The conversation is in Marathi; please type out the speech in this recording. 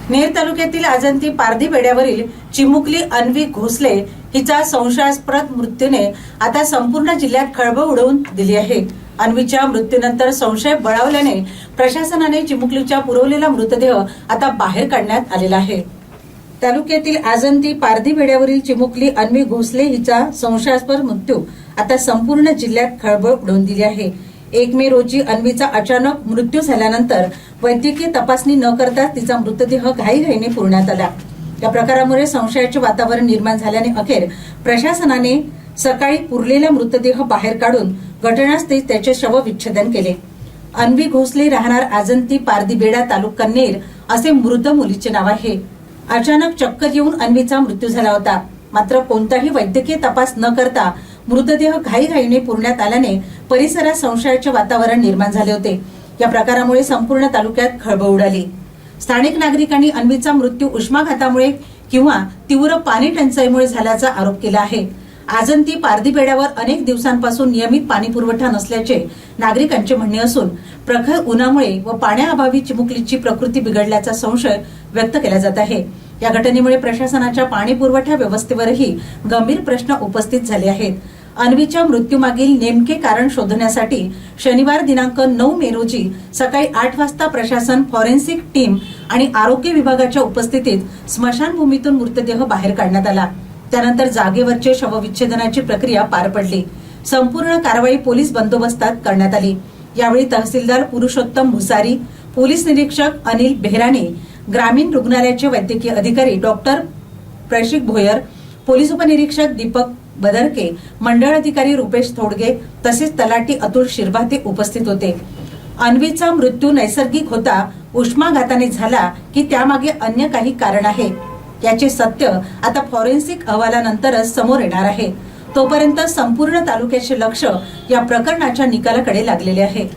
नेर तालुक्यातील आजंती पारधी बेड्यावरील चिमुकली अन्वी घोसले हिचा संशयास्पद मृत्यूने आता संपूर्ण जिल्ह्यात खळबळ उडवून दिली आहे। अन्वीच्या मृत्यूनंतर संशय बळावल्याने प्रशासनाने चिमुकलीचा पुरवलेला मृतदेह आता बाहेर काढण्यात आलेला आहे। तालुक्यातील आजंती पारधी बेड्यावरील चिमुकली अन्वी घोसले हिचा संशयास्पद मृत्यू आता संपूर्ण जिल्ह्यात खळबळ उडवून दिली आहे। 1 मे रोजी अन्वीचा अचानक मृत्यू झाल्यानंतर वैद्यकीय तपासणी न करता तिचा मृतदेह घाईघाईने पुरण्यात आला। या प्रकारामुळे संशयाचे वातावरण निर्माण झाल्याने अखेर प्रशासनाने सकाळी पुरलेला मृतदेह बाहेर काढून घटनास्थळी त्याचे शवविच्छेदन केले। अन्वी घोसले राहणार आजंती पारधी बेडा तालुका नेर असे मृत मुलीचे नाव आहे। अचानक चक्कर येऊन अन्वीचा मृत्यू झाला होता, मात्र कोणताही वैद्यकीय तपास न करता मृतदेह घाईघाईने पुरण्यात आल्याने परिसरात संशयाचे वातावरण निर्माण झाले होते। या प्रकारामुळे संपूर्ण तालुक्यात खळबळ उडाली। स्थानिक नागरिकांनी अन्वीचा मृत्यू उष्माघातामुळे किंवा तीव्र पाणी टंचाईमुळे झाल्याचा आरोप केला आहे। आजंती पारधी बेड्यावर अनेक दिवसांपासून नियमित पाणी पुरवठा नसल्याचे नागरिकांचे म्हणणे असून प्रखर उन्हामुळे व पाण्याअभावी चिमुकलीची प्रकृती बिघडल्याचा संशय व्यक्त केला जात आहे। या घटनेमुळे प्रशासनाच्या पाणी पुरवठा व्यवस्थेवरही गंभीर प्रश्न उपस्थित झाले आहेत। अन्वीच्या मृत्यूमागील नेमके कारण शोधण्यासाठी शनिवार दिनांक 9 मे रोजी सकाळी 8 वाजता प्रशासन, फॉरेन्सिक टीम आणि आरोग्य विभागाच्या उपस्थितीत स्मशानभूमीतून मृतदेह बाहेर काढण्यात आला। त्यानंतर जागेवरचे शवविच्छेदनाची प्रक्रिया पार पडली। संपूर्ण कारवाई पोलीस बंदोबस्तात करण्यात आली। यावेळी तहसीलदार पुरुषोत्तम भुसारी, पोलीस निरीक्षक अनिल बेहराने, ग्रामीण रुग्णालयाचे वैद्यकीय अधिकारी डॉक्टर प्रशिक भोयर, पोलीस उपनिरीक्षक दीपक बदरके, मंडळ अधिकारी रुपेश थोडगे तसेच तलाठी अतुल शिरभाते उपस्थित होते। अन्वीचा मृत्यू नैसर्गिक होता, उष्माघाताने झाला की त्यामागे अन्य काही कारण आहे याचे सत्य आता फॉरेन्सिक अहवालानंतरच समोर येणार आहे। तोपर्यंत संपूर्ण तालुक्याचे लक्ष या प्रकरणाच्या निकालाकडे लागलेले आहे।